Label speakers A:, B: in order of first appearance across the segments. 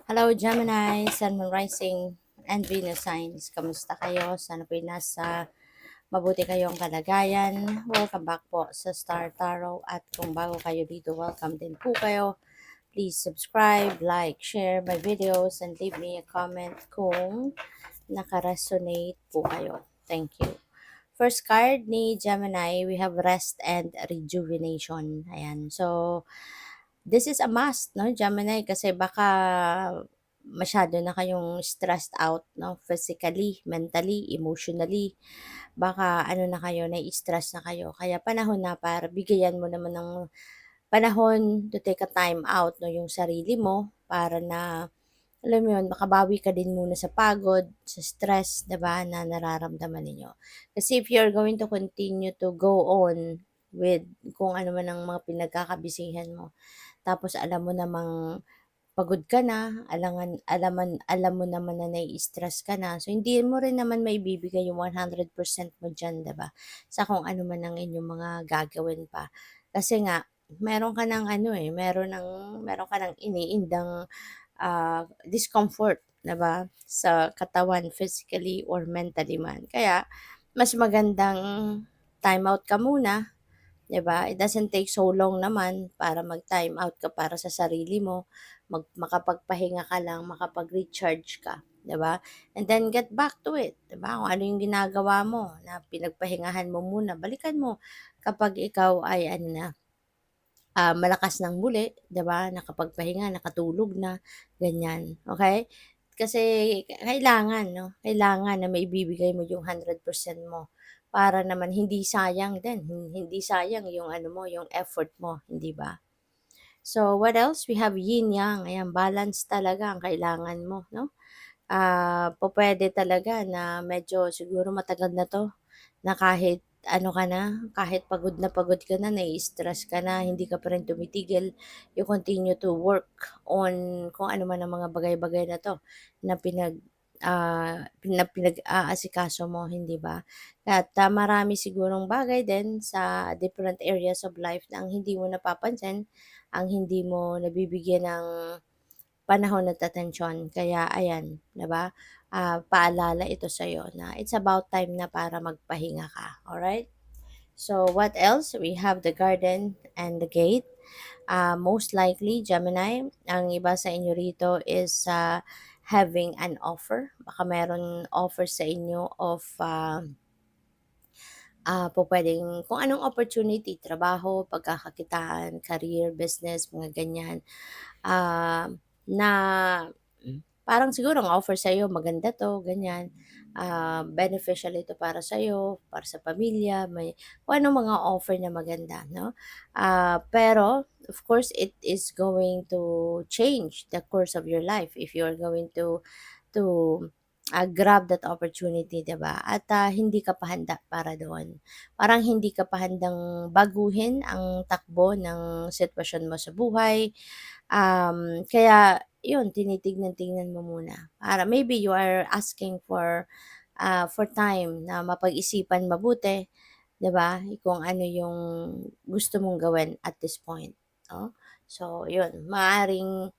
A: Hello Gemini, Sun, Moon Rising, and Venus signs. Kamusta kayo? Sana po'y nasa mabuti kayong kalagayan. Welcome back po sa Star Tarot. At kung bago kayo dito, welcome din po kayo. Please subscribe, like, share my videos, and leave me a comment kung nakaresonate po kayo. Thank you. First card ni Gemini, we have rest and rejuvenation. Ayan. So, this is a must, no, Gemini, kasi baka masyado na kayong stressed out, no, physically, mentally, emotionally. Baka ano na kayo, nai-stress na kayo. Kaya panahon na para bigyan mo naman ng panahon to take a time out, no, yung sarili mo para na alam mo yun, makabawi ka din muna sa pagod, sa stress, 'di ba, na nararamdaman ninyo. Kasi if you're going to continue to go on with kung ano man ang mga pinagkakabisihan mo, tapos alam mo namang pagod ka na, alam mo naman na nai-stress ka na, so hindi mo rin naman maibibigay yung 100% mo diyan, 'di ba, sa kung ano man ang inyong mga gagawin pa. Kasi nga meron ka ng ano, meron ka ng iniindang discomfort, 'di ba, sa katawan physically or mentally man. Kaya mas magandang time out ka muna, 'di ba? It doesn't take so long naman para mag-time out ka para sa sarili mo, makapagpahinga ka lang, makapag-recharge ka, 'di ba? And then get back to it, 'di ba? Kung ano yung ginagawa mo na pinagpahingahan mo muna, balikan mo kapag ikaw ay ano na, malakas ng muli, 'di ba, nakapagpahinga, nakatulog na, ganyan, okay. Kasi kailangan 'no, kailangan na maibibigay mo yung 100% mo para naman hindi sayang din, hindi sayang yung ano mo, yung effort mo, hindi ba? So, what else? We have yin yang, ayan, balance talaga ang kailangan mo 'no. Pupuwede talaga na medyo siguro matagal na 'to, na kahit ano ka kahit pagod ka na, nai-stress ka na, hindi ka pa rin tumitigil, you continue to work on kung ano man ang mga bagay-bagay na 'to na pinag-aasikaso mo, hindi ba? At, marami sigurong bagay din sa different areas of life na ang hindi mo napapansin, ang hindi mo nabibigyan ng panahon at atensyon. Kaya ayan, 'di ba, paalala ito sa'yo na it's about time na para magpahinga ka, alright? So, what else? We have the garden and the gate. Most likely, Gemini, ang iba sa inyo rito is having an offer. Baka meron offer sa inyo of pupuwedeng kung anong opportunity, trabaho, pagkakakitaan, career, business, mga ganyan. Na parang siguro ang offer sa'yo maganda 'to, ganyan. Beneficial ito para sa'yo, para sa pamilya, may kung anong mga offer na maganda 'no. Pero of course it is going to change the course of your life if you are going to grab that opportunity, 'di ba? At, hindi ka pa handa para doon. Parang hindi ka pa handang baguhin ang takbo ng sitwasyon mo sa buhay. Kaya 'yun, tinitignan-tingnan mo muna. Para maybe you are asking for time na mapag-isipan mabuti, 'di ba, kung ano yung gusto mong gawin at this point, 'no? So 'yun, maaaring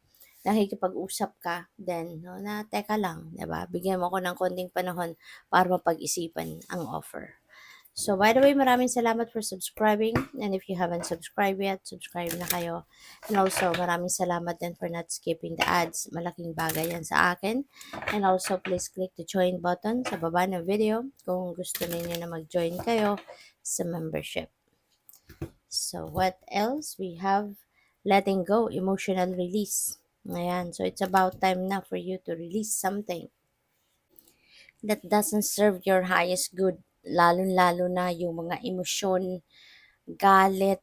A: nakikipag-usap ka din 'no, na, "Teka lang, 'di ba, bigyan mo ako ng konting panahon para mapag-isipan ang offer." So, by the way, maraming salamat for subscribing. And if you haven't subscribed yet, subscribe na kayo. And also, maraming salamat din for not skipping the ads. Malaking bagay yan sa akin. And also, please click the join button sa baba ng video kung gusto niyo na mag-join kayo sa membership. So, what else? We have letting go, emotional release. Ayan. So, it's about time na for you to release something that doesn't serve your highest good. Lalo-lalo na yung mga emosyon, galit,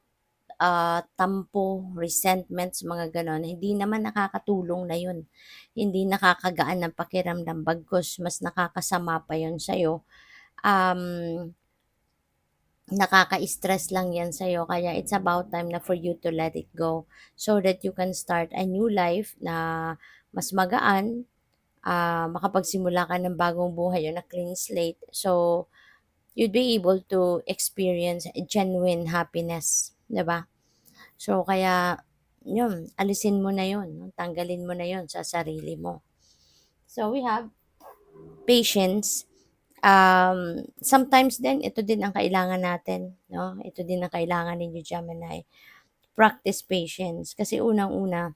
A: tampo, resentments, mga gano'n. Hindi naman nakakatulong na yun. Hindi nakakagaan ng pakiramdam, bagkus mas nakakasama pa yun sa'yo. Um, Nakaka-stress lang yan sa'yo. Kaya it's about time na for you to let it go so that you can start a new life na mas magaan, makapagsimula ka ng bagong buhay on a clean slate. So, you'd be able to experience genuine happiness, 'di ba? So, kaya yun, alisin mo na yun, no? Tanggalin mo na yun sa sarili mo. So, we have patience. Sometimes din, ito din ang kailangan natin, no? Ito din ang kailangan ninyo, Gemini. Practice patience. Kasi unang-una,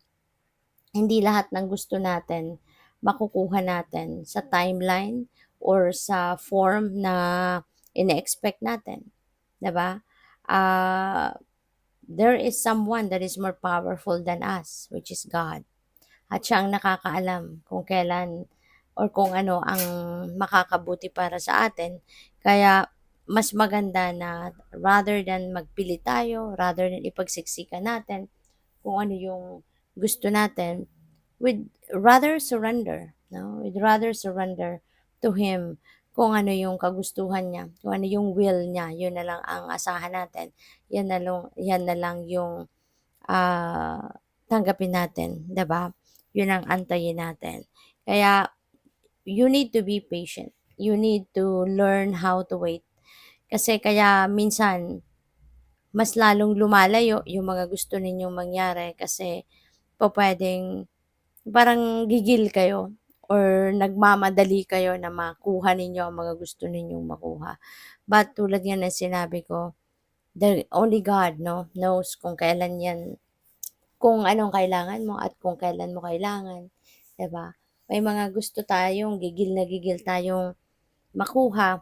A: hindi lahat ng gusto natin makukuha natin sa timeline or sa form na ine-expect natin. 'Di ba? Ah, there is someone that is more powerful than us, which is God. At siya ang nakakaalam kung kailan or kung ano ang makakabuti para sa atin. Kaya mas maganda na rather than magpili tayo, rather than ipagsiksikan natin kung ano yung gusto natin, we'd rather surrender, no? We'd rather surrender to Him kung ano yung kagustuhan niya, kung ano yung will niya, yun na lang ang asahan natin. Yan na lang yung ah, tanggapin natin, 'di ba? Yun ang antayin natin. Kaya you need to be patient. You need to learn how to wait. Kasi kaya minsan mas lalong lumalayo yung mga gusto ninyong mangyari kasi pupuwedeng parang gigil kayo or nagmamadali kayo na makuha ninyo ang mga gusto ninyong makuha. But tulad nga ng sinabi ko, the only God, no, knows kung kailan yan, kung anong kailangan mo at kung kailan mo kailangan, 'di ba? May mga gusto tayong gigil na gigil tayong makuha,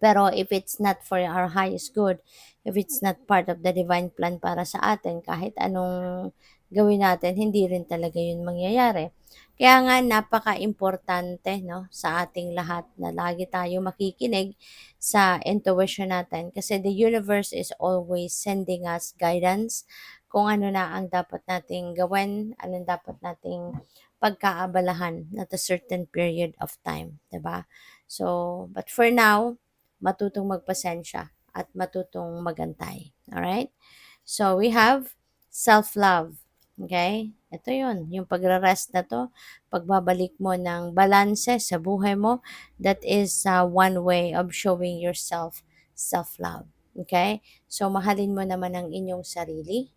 A: pero if it's not for our highest good, if it's not part of the divine plan para sa atin, kahit anong gawin natin, hindi rin talaga yun mangyayari. Kaya nga napaka-importante, no, sa ating lahat na lagi tayo makikinig sa intuition natin kasi the universe is always sending us guidance kung ano na ang dapat nating gawin, anong dapat nating pagkaabalahan at a certain period of time, 'di ba? So, but for now, matutong magpasensya at matutong magantay. Alright? So, we have self-love. Okay? Ito yun. Yung pagre-rest na to, pagbabalik mo ng balanse sa buhay mo, that is one way of showing yourself self-love. Okay? So, mahalin mo naman ang inyong sarili.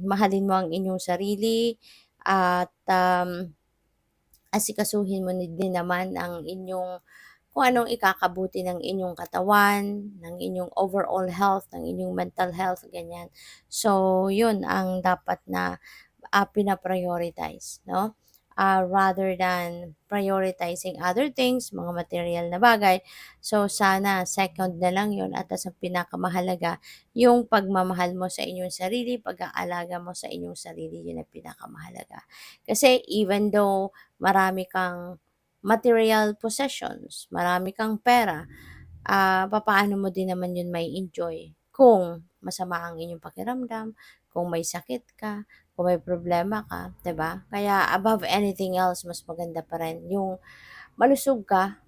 A: Mahalin mo ang inyong sarili at asikasuhin mo din naman ang inyong kung anong ikakabuti ng inyong katawan, ng inyong overall health, ng inyong mental health, ganyan. So, yun ang dapat na pina-prioritize, no? Rather than prioritizing other things, mga material na bagay. So, sana second na lang yun at ang pinakamahalaga, yung pagmamahal mo sa inyong sarili, pag-aalaga mo sa inyong sarili, yun ang pinakamahalaga. Kasi even though marami kang material possessions, marami kang pera, papaano mo din naman yun may enjoy kung masama ang inyong pakiramdam, kung may sakit ka, kung may problema ka, 'di ba? Kaya above anything else, mas maganda pa rin yung malusog ka,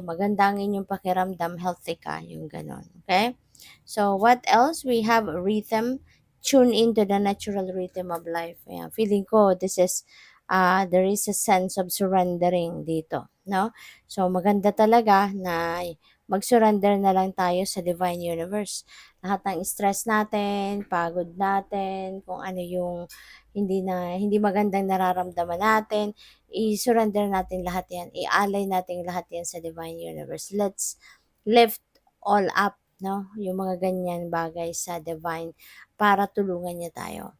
A: maganda ang inyong pakiramdam, healthy ka, yung gano'n, okay? So, what else? We have rhythm. Tune into the natural rhythm of life. Ayan, feeling ko, there is a sense of surrendering dito, no? So, maganda talaga na mag-surrender na lang tayo sa divine universe. Lahat ng stress natin, pagod natin, kung ano yung hindi magandang nararamdaman natin, i-surrender natin lahat yan. I-alay natin lahat yan sa divine universe. Let's lift all up, no? Yung mga ganyan bagay sa divine para tulungan niya tayo.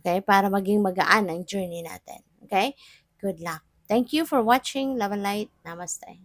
A: Okay? Para maging magaan ang journey natin. Okay? Good luck. Thank you for watching. Love and light. Namaste.